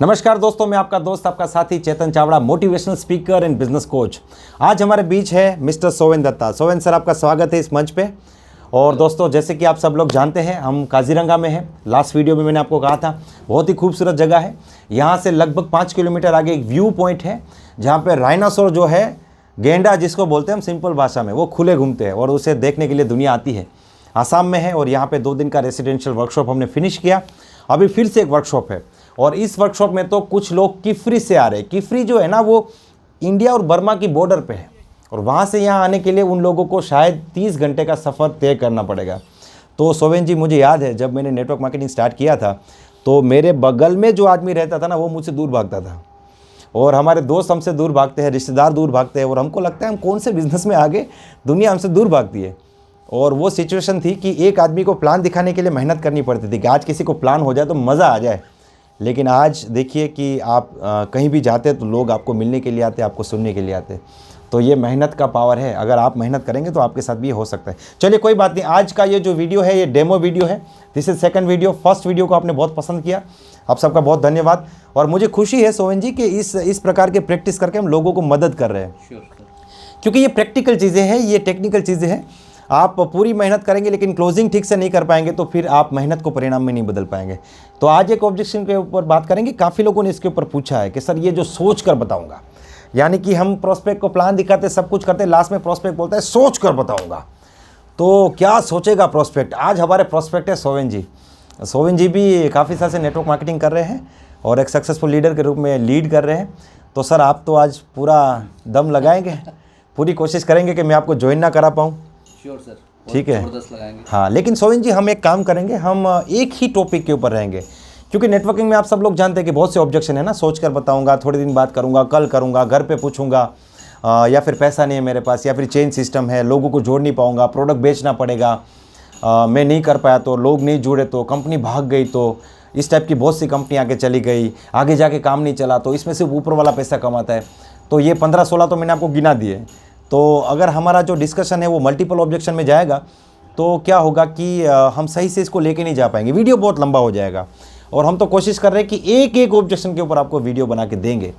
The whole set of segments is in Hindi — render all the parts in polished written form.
नमस्कार दोस्तों, मैं आपका दोस्त आपका साथी Chetan Chawda, motivational speaker and business coach. आज हमारे बीच है मिस्टर सोवेन दत्ता। सोवेन सर, आपका स्वागत है इस मंच पे। और दोस्तों, जैसे कि आप सब लोग जानते हैं, हम काजीरंगा में हैं। लास्ट वीडियो में मैंने आपको कहा था, बहुत ही खूबसूरत जगह है। यहाँ से लगभग 5 किलोमीटर आगे एक व्यू पॉइंट है, जहाँ पे राइनासोर जो है, गेंडा जिसको बोलते हैं हम सिंपल भाषा में, वो खुले घूमते हैं और उसे देखने के लिए दुनिया आती है। आसाम में है और यहाँ पे 2 दिन का रेसिडेंशियल वर्कशॉप हमने फिनिश किया। अभी फिर से एक वर्कशॉप है और इस वर्कशॉप में तो कुछ लोग किफरी से आ रहे हैं। किफरी जो है ना, वो इंडिया और बर्मा की बॉर्डर पे है और वहाँ से यहाँ आने के लिए उन लोगों को शायद 30 घंटे का सफ़र तय करना पड़ेगा। तो सोवेन जी, मुझे याद है जब मैंने नेटवर्क मार्केटिंग स्टार्ट किया था तो मेरे बगल में जो आदमी रहता था ना, वो मुझसे दूर भागता था और हमारे दोस्त हमसे दूर भागते हैं, रिश्तेदार दूर भागते हैं और हमको लगता है हम कौन से बिज़नेस में आगे, दुनिया हमसे दूर भागती है। और वो सिचुएशन थी कि एक आदमी को प्लान दिखाने के लिए मेहनत करनी पड़ती थी कि आज किसी को प्लान हो जाए तो मज़ा आ जाए। लेकिन आज देखिए कि आप कहीं भी जाते हैं तो लोग आपको मिलने के लिए आते हैं, आपको सुनने के लिए आते हैं। तो ये मेहनत का पावर है। अगर आप मेहनत करेंगे तो आपके साथ भी ये हो सकता है। चलिए, कोई बात नहीं। आज का ये जो वीडियो है, ये डेमो वीडियो है। This is second video. First video को आपने बहुत पसंद किया, आप सबका बहुत धन्यवाद। और मुझे खुशी है सोवेन जी कि इस प्रकार के प्रैक्टिस करके हम लोगों को मदद कर रहे हैं। क्योंकि ये प्रैक्टिकल चीज़ें हैं, ये टेक्निकल चीज़ें हैं। आप पूरी मेहनत करेंगे लेकिन क्लोजिंग ठीक से नहीं कर पाएंगे तो फिर आप मेहनत को परिणाम में नहीं बदल पाएंगे। तो आज एक ऑब्जेक्शन के ऊपर बात करेंगे। काफ़ी लोगों ने इसके ऊपर पूछा है कि सर, ये जो सोच कर बताऊंगा, यानी कि हम प्रोस्पेक्ट को प्लान दिखाते, सब कुछ करते, लास्ट में प्रोस्पेक्ट बोलता है सोच कर बताऊंगा। तो क्या सोचेगा प्रोस्पेक्ट? आज हमारे प्रोस्पेक्ट है सोवेन जी। सोवेन जी भी काफ़ी साल से नेटवर्क मार्केटिंग कर रहे हैं और एक सक्सेसफुल लीडर के रूप में लीड कर रहे हैं। तो सर, आप तो आज पूरा दम लगाएंगे, पूरी कोशिश करेंगे कि मैं आपको ज्वाइन ना करा पाऊँ। श्योर सर, ठीक है, जबरदस्त लगाएंगे। हाँ, लेकिन सोवेन जी, हम एक काम करेंगे, हम एक ही टॉपिक के ऊपर रहेंगे। क्योंकि नेटवर्किंग में आप सब लोग जानते हैं कि बहुत से ऑब्जेक्शन है ना। सोच कर बताऊंगा, थोड़े दिन बात करूंगा, कल करूंगा, घर पे पूछूंगा, या फिर पैसा नहीं है मेरे पास, या फिर चेंज सिस्टम है, लोगों को जोड़ नहीं पाऊंगा, प्रोडक्ट बेचना पड़ेगा, मैं नहीं कर पाया तो, लोग नहीं जुड़े तो, कंपनी भाग गई तो, इस टाइप की बहुत सी कंपनी आगे चली गई, आगे जाके काम नहीं चला तो, इसमें सिर्फ ऊपर वाला पैसा कमाता है। तो ये 15-16 तो मैंने आपको गिना दिए। तो अगर हमारा जो डिस्कशन है वो मल्टीपल ऑब्जेक्शन में जाएगा तो क्या होगा कि हम सही से इसको लेके नहीं जा पाएंगे, वीडियो बहुत लंबा हो जाएगा। और हम तो कोशिश कर रहे हैं कि एक एक ऑब्जेक्शन के ऊपर आपको वीडियो बना के देंगे।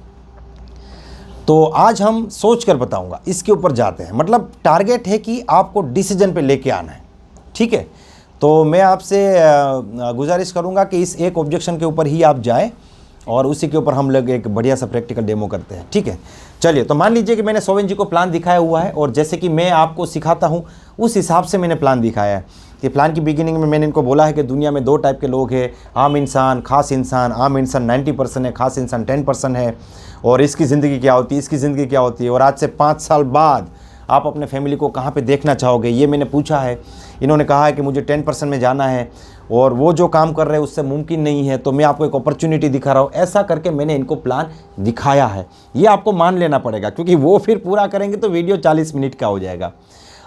तो आज हम सोच कर बताऊंगा, इसके ऊपर जाते हैं। मतलब टारगेट है कि आपको डिसीजन पे लेके आना है, ठीक है। तो मैं आपसे गुजारिश करूंगा कि इस एक ऑब्जेक्शन के ऊपर ही आप जाएं और उसी के ऊपर हम लोग एक बढ़िया सा प्रैक्टिकल डेमो करते हैं, ठीक है। चलिए, तो मान लीजिए कि मैंने सोवेन जी को प्लान दिखाया हुआ है और जैसे कि मैं आपको सिखाता हूँ उस हिसाब से मैंने प्लान दिखाया है। कि प्लान की बिगिनिंग में मैंने इनको बोला है कि दुनिया में 2 टाइप के लोग हैं, आम इंसान, खास इंसान। आम इंसान 90% है, खास इंसान 10% है। और इसकी ज़िंदगी क्या होती है, इसकी ज़िंदगी क्या होती है, और आज से 5 साल बाद आप अपने फैमिली को कहाँ पे देखना चाहोगे, ये मैंने पूछा है। इन्होंने कहा है कि मुझे 10% में जाना है और वो जो काम कर रहे हैं उससे मुमकिन नहीं है, तो मैं आपको एक अपॉर्चुनिटी दिखा रहा हूँ। ऐसा करके मैंने इनको प्लान दिखाया है। ये आपको मान लेना पड़ेगा क्योंकि वो फिर पूरा करेंगे तो वीडियो 40 मिनट का हो जाएगा।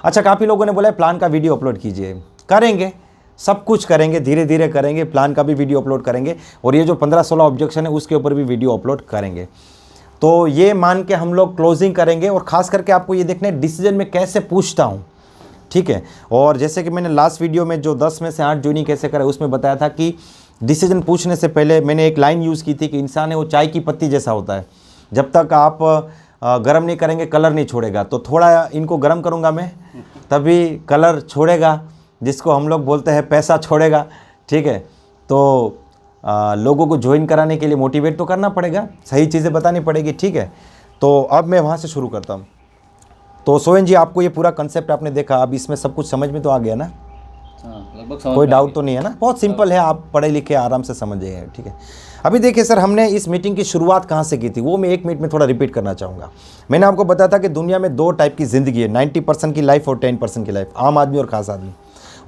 अच्छा, काफ़ी लोगों ने बोला है प्लान का वीडियो अपलोड कीजिए। करेंगे, सब कुछ करेंगे, धीरे धीरे करेंगे। प्लान का भी वीडियो अपलोड करेंगे और ये जो 15-16 ऑब्जेक्शन है उसके ऊपर भी वीडियो अपलोड करेंगे। तो ये मान के हम लोग क्लोजिंग करेंगे और ख़ास करके आपको ये देखना है डिसीजन में कैसे पूछता हूँ, ठीक है। और जैसे कि मैंने लास्ट वीडियो में जो 10 में से 8 ज्वाइनिंग कैसे करें उसमें बताया था कि डिसीजन पूछने से पहले मैंने एक लाइन यूज़ की थी कि इंसान है वो चाय की पत्ती जैसा होता है, जब तक आप गर्म नहीं करेंगे कलर नहीं छोड़ेगा। तो थोड़ा इनको गर्म करूँगा मैं, तभी कलर छोड़ेगा, जिसको हम लोग बोलते हैं पैसा छोड़ेगा, ठीक है। तो लोगों को ज्वाइन कराने के लिए मोटिवेट तो करना पड़ेगा, सही चीज़ें बतानी पड़ेगी, ठीक है। तो अब मैं वहाँ से शुरू करता हूँ। तो सोवेन जी, आपको ये पूरा कंसेप्ट आपने देखा, अब इसमें सब कुछ समझ में तो आ गया ना? लगभग कोई डाउट तो नहीं है ना? बहुत सिंपल है, आप पढ़े लिखे आराम से समझ जाइए, ठीक है। अभी देखिए सर, हमने इस मीटिंग की शुरुआत कहाँ से की थी वो मैं 1 मिनट में थोड़ा रिपीट करना चाहूँगा। मैंने आपको बताया था कि दुनिया में 2 टाइप की ज़िंदगी है, 90% की लाइफ और 10% की लाइफ, आम आदमी और ख़ास आदमी।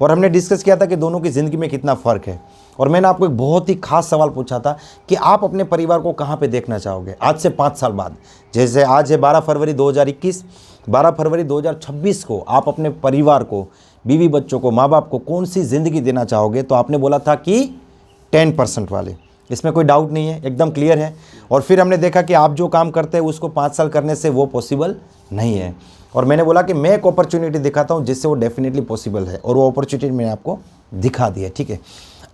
और हमने डिस्कस किया था कि दोनों की ज़िंदगी में कितना फ़र्क है। और मैंने आपको एक बहुत ही खास सवाल पूछा था कि आप अपने परिवार को कहाँ पे देखना चाहोगे आज से 5 साल बाद। जैसे आज है 12 फरवरी 2021, 12 फरवरी 2026 को आप अपने परिवार को, बीवी बच्चों को, माँ बाप को कौन सी ज़िंदगी देना चाहोगे? तो आपने बोला था कि 10% वाले। इसमें कोई डाउट नहीं है, एकदम क्लियर है। और फिर हमने देखा कि आप जो काम करते हैं उसको 5 साल करने से वो पॉसिबल नहीं है। और मैंने बोला कि मैं एक अपॉर्चुनिटी दिखाता हूँ जिससे वो डेफिनेटली पॉसिबल है, और वो अपॉर्चुनिटी मैंने आपको दिखा दी है, ठीक है।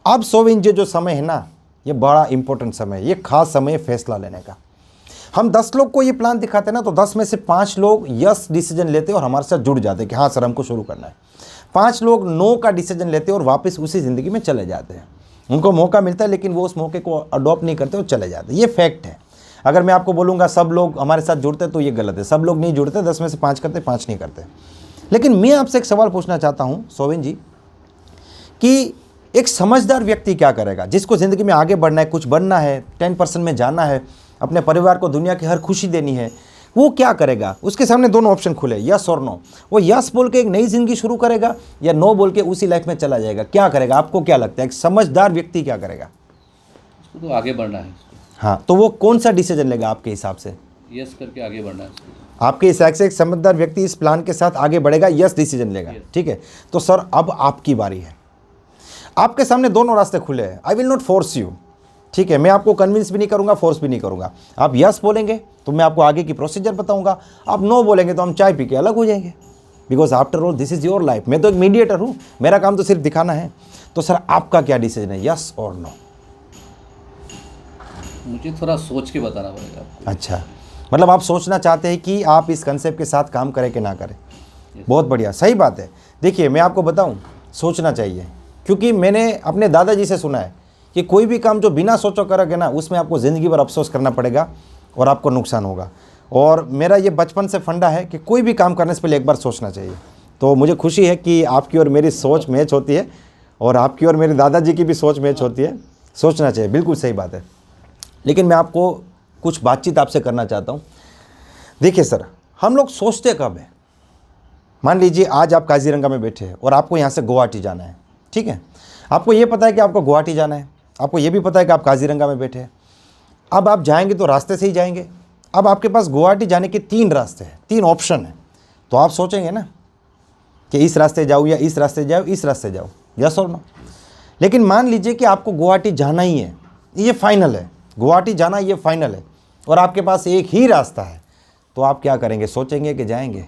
अब सोवेन जी, जो समय है ना, ये बड़ा इंपॉर्टेंट समय है, ये खास समय है फैसला लेने का। हम 10 लोग को ये प्लान दिखाते हैं ना, तो 10 में से 5 लोग यस डिसीजन लेते हैं और हमारे साथ जुड़ जाते हैं कि हाँ सर हमको शुरू करना है। 5 लोग नो का डिसीजन लेते हैं और वापस उसी ज़िंदगी में चले जाते हैं। उनको मौका मिलता है लेकिन वो उस मौके को अडॉप्ट नहीं करते और चले जाते हैं। ये फैक्ट है। अगर मैं आपको बोलूँगा सब लोग हमारे साथ जुड़ते तो ये गलत है। सब लोग नहीं जुड़ते, 10 में से 5 करते, 5 नहीं करते। लेकिन मैं आपसे एक सवाल पूछना चाहता हूँ सोविन जी, कि एक समझदार व्यक्ति क्या करेगा जिसको ज़िंदगी में आगे बढ़ना है, कुछ बनना है, 10% में जाना है, अपने परिवार को दुनिया की हर खुशी देनी है, वो क्या करेगा? उसके सामने दोनों ऑप्शन खुले, यस और नो। वो यस बोल के एक नई ज़िंदगी शुरू करेगा या नो बोल के उसी लाइफ में चला जाएगा? क्या करेगा? आपको क्या लगता है एक समझदार व्यक्ति क्या करेगा? उसको तो आगे बढ़ना है उसको। हाँ, तो वो कौन सा डिसीजन लेगा आपके हिसाब से? यस करके आगे बढ़ना है उसको। आपके हिसाब से एक समझदार व्यक्ति इस प्लान के साथ आगे बढ़ेगा, यस डिसीजन लेगा, ठीक है। तो सर अब आपकी बारी है। आपके सामने दोनों रास्ते खुले हैं। I will not force you, ठीक है। मैं आपको कन्विंस भी नहीं करूंगा, फोर्स भी नहीं करूंगा। आप यस बोलेंगे तो मैं आपको आगे की प्रोसीजर बताऊंगा, आप नो बोलेंगे तो हम चाय पी के अलग हो जाएंगे। Because after all this is your life. मैं तो एक मीडिएटर हूँ, मेरा काम तो सिर्फ दिखाना है। तो सर आपका क्या डिसीजन है, यस और नो? मुझे थोड़ा सोच के बताना पड़ेगा आपको। अच्छा, मतलब आप सोचना चाहते हैं कि आप इस कंसेप्ट के साथ काम करें कि ना करें। बहुत बढ़िया, सही बात है। देखिए मैं आपको बताऊं, सोचना चाहिए, क्योंकि मैंने अपने दादाजी से सुना है कि कोई भी काम जो बिना सोचो करोगे ना, उसमें आपको ज़िंदगी भर अफसोस करना पड़ेगा और आपको नुकसान होगा। और मेरा ये बचपन से फंडा है कि कोई भी काम करने से पहले एक बार सोचना चाहिए। तो मुझे खुशी है कि आपकी और मेरी सोच मैच होती है और आपकी और मेरे दादाजी की भी सोच मैच होती है। सोचना चाहिए, बिल्कुल सही बात है। लेकिन मैं आपको कुछ बातचीत आपसे करना चाहता हूँ। देखिए सर, हम लोग सोचते कब हैं? मान लीजिए आज आप काजीरंगा में बैठे हैं और आपको यहाँ से गुवाहाटी जाना है, ठीक है। आपको ये पता है कि आपको गुवाहाटी जाना है, आपको ये भी पता है कि आप काजीरंगा में बैठे हैं। अब आप जाएंगे तो रास्ते से ही जाएंगे। अब आपके पास गुवाहाटी जाने के 3 रास्ते हैं, 3 ऑप्शन हैं। तो आप सोचेंगे ना कि इस रास्ते जाऊँ या इस रास्ते जाऊँ, इस रास्ते जाऊँ, यस और नो। लेकिन मान लीजिए कि आपको गुवाहाटी जाना ही है, ये फाइनल है, गुवाहाटी जाना ये फाइनल है और आपके पास एक ही रास्ता है, तो आप क्या करेंगे? सोचेंगे कि जाएंगे?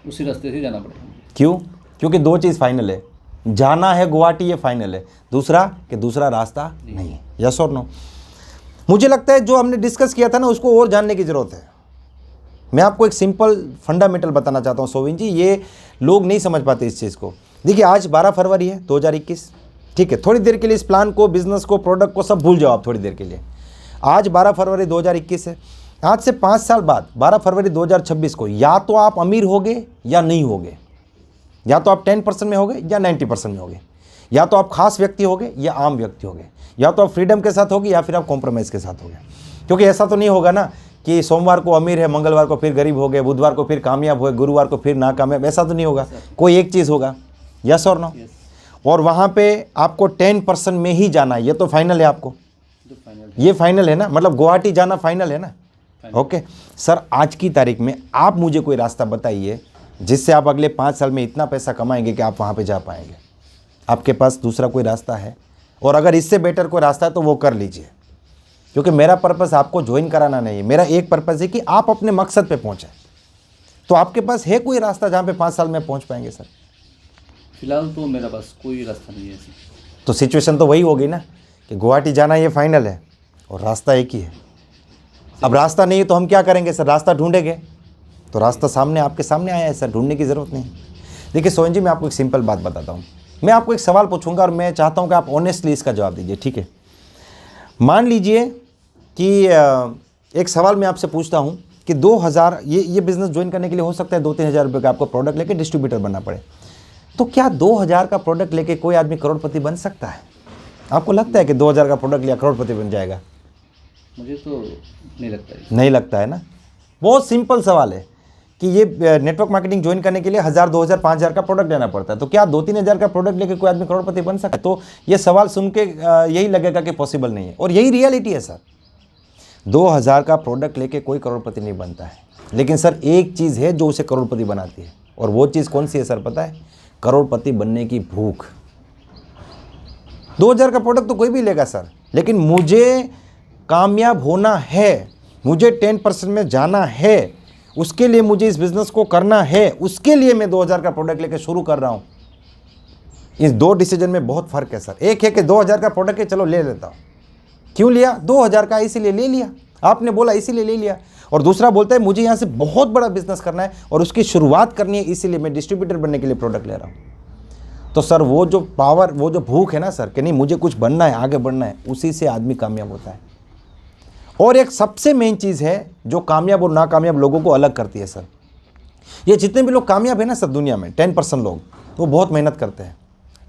उसी रास्ते से जाना पड़ेगा। क्यों? क्योंकि 2 चीज़ फाइनल है, जाना है गुवाहाटी ये फाइनल है, दूसरा कि दूसरा रास्ता नहीं है, यस और नो। मुझे लगता है जो हमने डिस्कस किया था ना, उसको और जानने की ज़रूरत है। मैं आपको एक सिंपल फंडामेंटल बताना चाहता हूँ सोविन जी, ये लोग नहीं समझ पाते इस चीज़ को। देखिए आज 12 फरवरी है 2021, ठीक है। थोड़ी देर के लिए इस प्लान को, बिजनेस को, प्रोडक्ट को सब भूल जाओ आप थोड़ी देर के लिए। आज 12 फरवरी 2021 है। आज से 5 साल बाद 12 फरवरी 2026 को या तो आप अमीर होगे या नहीं होगे, या तो आप 10% में होगे या 90% में होगे, या तो आप खास व्यक्ति होगे या आम व्यक्ति होगे, या तो आप फ्रीडम के साथ होगे या फिर आप कॉम्प्रोमाइज़ के साथ होगे। क्योंकि ऐसा तो नहीं होगा ना कि सोमवार को अमीर है, मंगलवार को फिर गरीब हो गए, बुधवार को फिर कामयाब हुए, गुरुवार को फिर नाकामयाब। ऐसा तो नहीं होगा, कोई एक चीज़ होगा, यस और नो। और वहाँ पे आपको 10% में ही जाना है, ये तो फाइनल है आपको, ये फाइनल है ना, मतलब गुवाहाटी जाना फाइनल है ना। ओके सर, आज की तारीख में आप मुझे कोई रास्ता बताइए जिससे आप अगले 5 साल में इतना पैसा कमाएंगे कि आप वहाँ पे जा पाएंगे। आपके पास दूसरा कोई रास्ता है? और अगर इससे बेटर कोई रास्ता है तो वो कर लीजिए, क्योंकि मेरा पर्पस आपको ज्वाइन कराना नहीं है। मेरा एक पर्पस है कि आप अपने मकसद पे पहुँचें। तो आपके पास है कोई रास्ता जहाँ पे 5 साल में पहुँच पाएंगे सर? फिलहाल तो मेरा पास कोई रास्ता नहीं है ऐसे। तो सिचुएशन तो वही होगी ना कि गुवाहाटी जाना ये फाइनल है और रास्ता एक ही है। अब रास्ता नहीं है तो हम क्या करेंगे सर? रास्ता ढूंढेंगे। तो रास्ता सामने, आपके सामने आया है सर, ढूंढने की ज़रूरत नहीं। देखिए सोहन जी, मैं आपको एक सिंपल बात बताता हूँ। मैं आपको एक सवाल पूछूंगा और मैं चाहता हूँ कि आप ऑनेस्टली इसका जवाब दीजिए, ठीक है। मान लीजिए कि एक सवाल मैं आपसे पूछता हूँ कि 2000 ये बिज़नेस ज्वाइन करने के लिए हो सकता है 2-3 हज़ार रुपये का आपको प्रोडक्ट लेके डिस्ट्रीब्यूटर बनना पड़े। तो क्या 2000 का प्रोडक्ट लेके कोई आदमी करोड़पति बन सकता है? आपको लगता है कि 2000 का प्रोडक्ट लिया करोड़पति बन जाएगा? मुझे तो नहीं लगता है। नहीं लगता है ना। बहुत सिंपल सवाल है कि ये नेटवर्क मार्केटिंग ज्वाइन करने के लिए 1000, 2000, 5000 का प्रोडक्ट लेना पड़ता है। तो क्या 2-3 हज़ार का प्रोडक्ट लेके कोई आदमी करोड़पति बन सकता है? तो ये सवाल सुन के यही लगेगा कि पॉसिबल नहीं है, और यही रियलिटी है सर। 2000 का प्रोडक्ट लेके कोई करोड़पति नहीं बनता है। लेकिन सर एक चीज़ है जो उसे करोड़पति बनाती है, और वो चीज़ कौन सी है सर पता है? करोड़पति बनने की भूख। 2000 का प्रोडक्ट तो कोई भी लेगा सर, लेकिन मुझे कामयाब होना है, मुझे 10% में जाना है, उसके लिए मुझे इस बिज़नेस को करना है, उसके लिए मैं 2000 का प्रोडक्ट लेके शुरू कर रहा हूँ। इस 2 डिसीजन में बहुत फ़र्क है सर। एक है कि 2000 का प्रोडक्ट है, चलो ले लेता हूँ, क्यों लिया? 2000 का इसीलिए ले लिया, आपने बोला इसीलिए ले लिया। और दूसरा बोलता है मुझे यहाँ से बहुत बड़ा बिजनेस करना है और उसकी शुरुआत करनी है, इसीलिए मैं डिस्ट्रीब्यूटर बनने के लिए प्रोडक्ट ले रहा हूँ। तो सर वो जो पावर, वो जो भूख है ना सर कि नहीं मुझे कुछ बनना है, आगे बढ़ना है, उसी से आदमी कामयाब होता है। और एक सबसे मेन चीज़ है जो कामयाब और नाकामयाब लोगों को अलग करती है सर, ये जितने भी लोग कामयाब है ना सर दुनिया में, 10% लोग वो बहुत मेहनत करते हैं,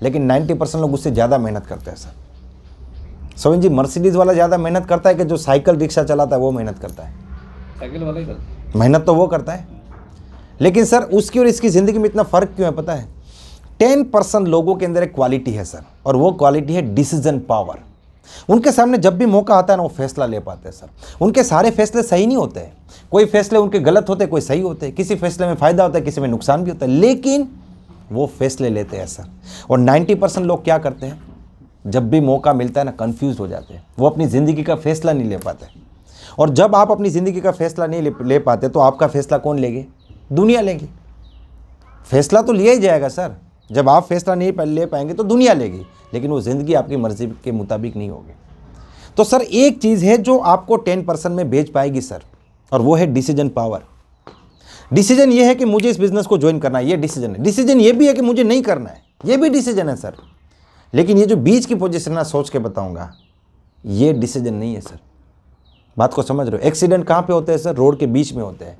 लेकिन 90% लोग उससे ज़्यादा मेहनत करते हैं सर। सोविन जी, मर्सिडीज़ वाला ज़्यादा मेहनत करता है कि जो साइकिल रिक्शा चलाता है वो मेहनत करता है? साइकिल वाला ही करता है। मेहनत तो वो करता है, लेकिन सर उसकी और इसकी ज़िंदगी में इतना फ़र्क क्यों है पता है? 10% लोगों के अंदर एक क्वालिटी है सर, और वो क्वालिटी है डिसीजन पावर। उनके सामने जब भी मौका आता है ना वो फैसला ले पाते हैं सर। उनके सारे फैसले सही नहीं होते हैं, कोई फैसले उनके गलत होते हैं, कोई सही होते हैं, किसी फैसले में फ़ायदा होता है, किसी में नुकसान भी होता है, लेकिन वो फैसले लेते हैं सर। और 90% लोग क्या करते हैं, जब भी मौका मिलता है ना कंफ्यूज हो जाते हैं, वो अपनी ज़िंदगी का फैसला नहीं ले पाते। और जब आप अपनी ज़िंदगी का फैसला नहीं ले पाते तो आपका फैसला कौन लेंगे? दुनिया लेगी। फैसला तो लिया ही जाएगा सर, जब आप फैसला नहीं ले पाएंगे तो दुनिया लेगी, लेकिन वो ज़िंदगी आपकी मर्ज़ी के मुताबिक नहीं होगी। तो सर एक चीज़ है जो आपको 10% में बेच पाएगी सर, और वो है डिसीजन पावर। डिसीजन ये है कि मुझे इस बिज़नेस को ज्वाइन करना है, ये डिसीजन है। डिसीजन ये भी है कि मुझे नहीं करना है, ये भी डिसीजन है सर। लेकिन ये जो बीच की पोजीशन ना, सोच के बताऊंगा, ये डिसीजन नहीं है सर। बात को समझ रहे हो? एक्सीडेंट कहाँ पे होते हैं सर? रोड के बीच में होते हैं।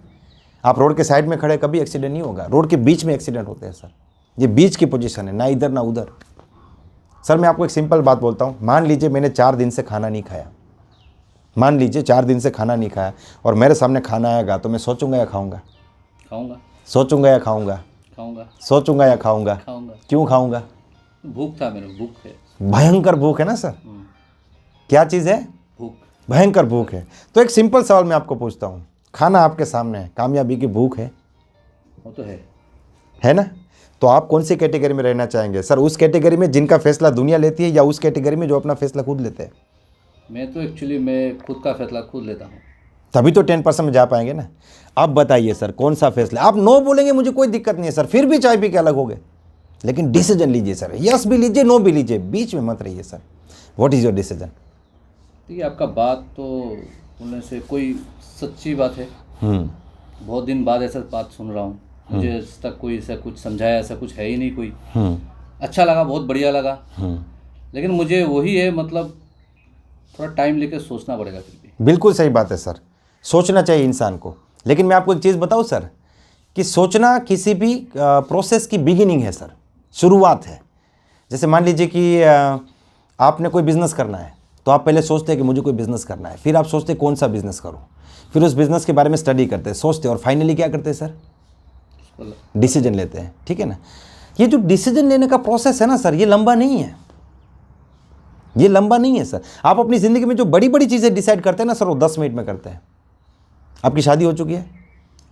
आप रोड के साइड में खड़े, कभी एक्सीडेंट नहीं होगा, रोड के बीच में एक्सीडेंट होते हैं सर। ये बीच की पोजीशन है, ना इधर ना उधर। सर मैं आपको एक सिंपल बात बोलता हूँ, मान लीजिए मैंने 4 दिन से खाना नहीं खाया, मान लीजिए 4 दिन से खाना नहीं खाया, और मेरे सामने खाना आएगा तो मैं सोचूंगा या खाऊंगा? खाऊंगा। सोचूंगा या खाऊंगा? खाऊंगा। सोचूंगा या खाऊंगा? खाऊंगा। क्यों खाऊंगा? भूख था मेरे, भूख है। भयंकर भूख है ना सर। क्या चीज़ है? भूख। भयंकर भूख है। तो एक सिंपल सवाल मैं आपको पूछता हूँ, खाना आपके सामने है, कामयाबी की भूख है? वो तो है ना? तो आप कौन सी कैटेगरी में रहना चाहेंगे सर? उस कैटेगरी में जिनका फैसला दुनिया लेती है, या उस कैटेगरी में जो अपना फैसला खुद लेते हैं? मैं तो एक्चुअली मैं खुद का फैसला खुद लेता हूँ। तभी तो 10% में जा पाएंगे ना। आप बताइए सर कौन सा फैसला? आप नो बोलेंगे मुझे कोई दिक्कत नहीं है सर, फिर भी चाय पी के अलग हो गए, लेकिन डिसीजन लीजिए सर। यस भी लीजिए, नो भी लीजिए, बीच में मत रहिए sir. What is your decision? ठीक है, आपका बात तो बोलने से कोई सच्ची बात है। बहुत दिन बाद ऐसा बात सुन रहा हूँ, मुझे आज तक कोई ऐसा कुछ समझाया, ऐसा कुछ है ही नहीं कोई। अच्छा लगा, बहुत बढ़िया लगा, लेकिन मुझे वही है, मतलब थोड़ा टाइम लेकर सोचना पड़ेगा फिर भी। बिल्कुल सही बात है सर, सोचना चाहिए इंसान को। लेकिन मैं आपको एक चीज़ बताऊँ सर, कि सोचना किसी भी प्रोसेस की बिगिनिंग है सर, शुरुआत है। जैसे मान लीजिए कि आपने कोई बिज़नेस करना है, तो आप पहले सोचते हैं कि मुझे कोई बिज़नेस करना है, फिर आप सोचते हैं कौन सा बिज़नेस करूं, फिर उस बिज़नेस के बारे में स्टडी करते हैं, सोचते हैं, और फाइनली क्या करते हैं सर? डिसीजन लेते हैं। ठीक है ना? ये जो डिसीजन लेने का प्रोसेस है ना सर, ये लंबा नहीं है, ये लंबा नहीं है सर। आप अपनी ज़िंदगी में जो बड़ी बड़ी चीज़ें डिसाइड करते हैं ना सर, वो 10 मिनट में करते हैं। आपकी शादी हो चुकी है?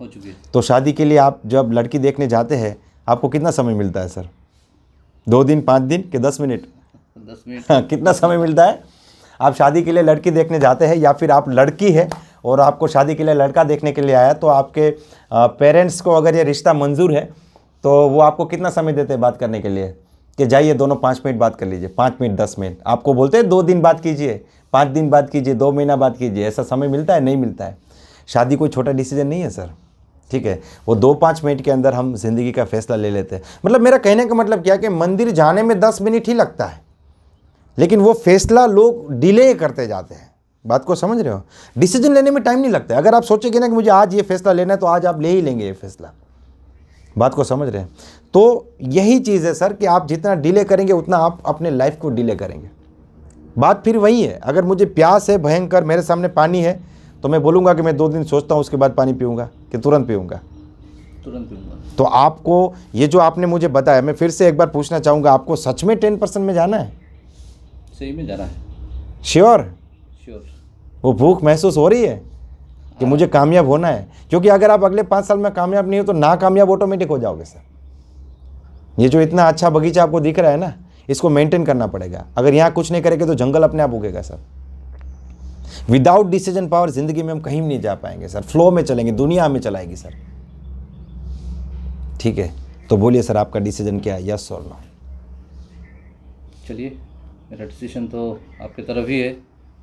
हो चुकी है। तो शादी के लिए आप जब लड़की देखने जाते हैं, आपको कितना समय मिलता है सर? 2 दिन, 5 दिन कि 10 मिनट? 10 मिनट। हाँ, कितना समय मिलता है? आप शादी के लिए लड़की देखने जाते हैं, या फिर आप लड़की है और आपको शादी के लिए लड़का देखने के लिए आया, तो आपके पेरेंट्स को अगर ये रिश्ता मंजूर है तो वो आपको कितना समय देते हैं बात करने के लिए, कि जाइए दोनों 5 मिनट बात कर लीजिए, 5 मिनट 10 मिनट। आपको बोलते हैं 2 दिन बात कीजिए, 5 दिन बात कीजिए, 2 महीना बात कीजिए, ऐसा समय मिलता है? नहीं मिलता है। शादी कोई छोटा डिसीजन नहीं है सर। ठीक है, वो 2-5 मिनट के अंदर हम ज़िंदगी का फैसला ले लेते हैं। मतलब मेरा कहने का मतलब क्या कि मंदिर जाने में 10 मिनट ही लगता है, लेकिन वो फैसला लोग डिले करते जाते हैं। बात को समझ रहे हो? डिसीजन लेने में टाइम नहीं लगता है। अगर आप सोचेंगे ना कि मुझे आज ये फैसला लेना है, तो आज आप ले ही लेंगे ये फैसला। बात को समझ रहे हैं? तो यही चीज़ है सर, कि आप जितना डिले करेंगे उतना आप अपने लाइफ को डिले करेंगे। बात फिर वही है, अगर मुझे प्यास है भयंकर, मेरे सामने पानी है, तो मैं बोलूँगा कि मैं 2 दिन सोचता हूँ उसके बाद पानी पीऊँगा, कि तुरंत पीऊँगा? तुरंत पीऊँगा। तो आपको ये जो आपने मुझे बताया, मैं फिर से एक बार पूछना चाहूँगा, आपको सच में 10% में जाना है? सही में जाना है। श्योर? श्योर। वो भूख महसूस हो रही है कि मुझे कामयाब होना है? क्योंकि अगर आप अगले 5 साल में कामयाब नहीं हो तो नाकामयाब ऑटोमेटिक हो जाओगे सर। ये जो इतना अच्छा बगीचा आपको दिख रहा है ना, इसको मेंटेन करना पड़ेगा। अगर यहाँ कुछ नहीं करेंगे तो जंगल अपने आप उगेगा सर। विदाउट डिसीजन पावर ज़िंदगी में हम कहीं नहीं जा पाएंगे सर, फ्लो में चलेंगे, दुनिया हमें चलाएगी सर। ठीक है, तो बोलिए सर आपका डिसीजन क्या है, यस और नो? चलिए, मेरा डिसीजन तो आपकी तरफ ही है,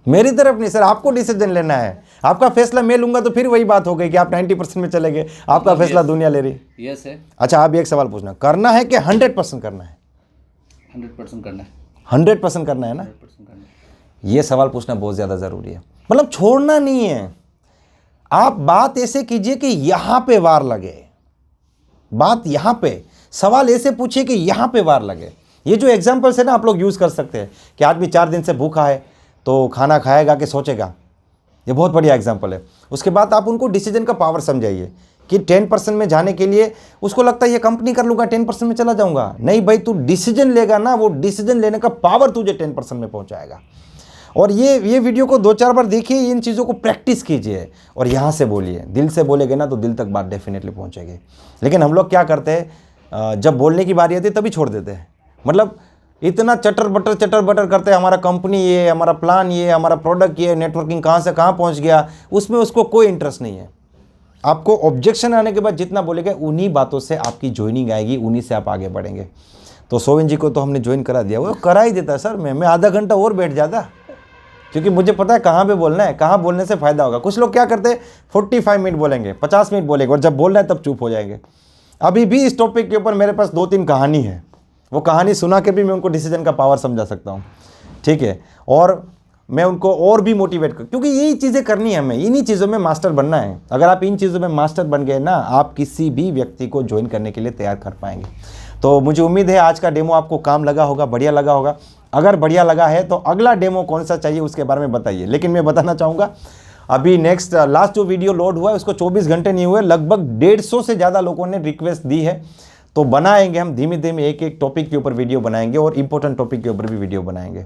मेरी तरफ नहीं सर, आपको डिसीजन लेना है। आपका फैसला मैं लूंगा तो फिर वही बात हो गई कि आप 90% में चले गए, आपका फैसला दुनिया ले रही। यस है। अच्छा, आप एक सवाल पूछना, करना है कि 100% करना है? 100% करना है। 100% करना है ना? 100% करना है। ये सवाल पूछना बहुत ज़्यादा ज़रूरी है। मतलब छोड़ना नहीं है। आप बात ऐसे कीजिए कि यहाँ पे वार लगे, बात यहाँ पे, सवाल ऐसे पूछिए कि यहाँ पे वार लगे। ये जो एग्जाम्पल्स है ना, आप लोग यूज़ कर सकते हैं कि आदमी 4 दिन से भूखा है तो खाना खाएगा कि सोचेगा। ये बहुत बढ़िया एग्जाम्पल है। उसके बाद आप उनको डिसीजन का पावर समझाइए कि 10% में जाने के लिए उसको लगता है ये कंपनी कर लूँगा, 10% में चला जाऊँगा। नहीं भाई, तू डिसीजन लेगा ना, वो डिसीजन लेने का पावर तुझे 10% में पहुँचाएगा। और ये वीडियो को 2-4 बार देखिए, इन चीज़ों को प्रैक्टिस कीजिए और यहाँ से बोलिए। दिल से बोलेगे ना तो दिल तक बात डेफिनेटली पहुँचेगी। लेकिन हम लोग क्या करते हैं, जब बोलने की बारी आती है तभी छोड़ देते हैं। मतलब इतना चटर बटर करते हैं, हमारा कंपनी ये, हमारा प्लान ये, हमारा प्रोडक्ट ये, नेटवर्किंग कहाँ से कहाँ पहुँच गया, उसमें उसको कोई इंटरेस्ट नहीं है। आपको ऑब्जेक्शन आने के बाद जितना बोलेगा उन्हीं बातों से आपकी ज्वाइनिंग आएगी, उन्हीं से आप आगे बढ़ेंगे। तो सोविन जी को तो हमने ज्वाइन करा दिया, वो करा ही देता सर। मैं आधा घंटा और बैठ जाता, क्योंकि मुझे पता है कहाँ पे बोलना है, कहाँ बोलने से फ़ायदा होगा। कुछ लोग क्या करते हैं, 45 मिनट बोलेंगे, 50 मिनट बोलेंगे और जब बोलना है तब चुप हो जाएंगे। अभी भी इस टॉपिक के ऊपर मेरे पास 2-3 कहानी है, वो कहानी सुना के भी मैं उनको डिसीजन का पावर समझा सकता हूँ, ठीक है। और मैं उनको और भी मोटिवेट कर, क्योंकि यही चीज़ें करनी है हमें, इन्हीं चीज़ों में मास्टर बनना है। अगर आप इन चीज़ों में मास्टर बन गए ना, आप किसी भी व्यक्ति को ज्वाइन करने के लिए तैयार कर पाएंगे। तो मुझे उम्मीद है आज का डेमो आपको काम लगा होगा, बढ़िया लगा होगा। अगर बढ़िया लगा है तो अगला डेमो कौन सा चाहिए उसके बारे में बताइए। लेकिन मैं बताना चाहूँगा, अभी लास्ट जो वीडियो लोड हुआ है उसको 24 घंटे नहीं हुए, लगभग 150 से ज़्यादा लोगों ने रिक्वेस्ट दी है। तो बनाएंगे हम धीमे धीमे, एक टॉपिक के ऊपर वीडियो बनाएंगे और इंपॉर्टेंट टॉपिक के ऊपर भी वीडियो बनाएंगे।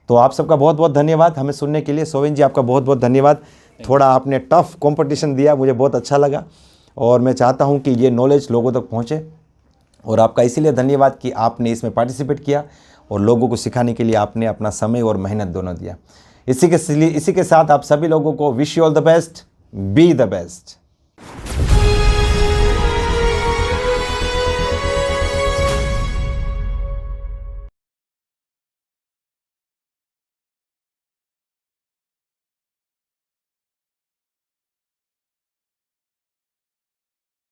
तो आप सबका बहुत बहुत धन्यवाद हमें सुनने के लिए। सोविन जी, आपका बहुत बहुत धन्यवाद। थोड़ा आपने टफ कंपटीशन दिया, मुझे बहुत अच्छा लगा और मैं चाहता हूं कि ये नॉलेज लोगों तक पहुंचे। और आपका इसीलिए धन्यवाद कि आपने इसमें पार्टिसिपेट किया और लोगों को सिखाने के लिए आपने अपना समय और मेहनत दोनों दिया। इसी के साथ आप सभी लोगों को wish you all the best, be the best.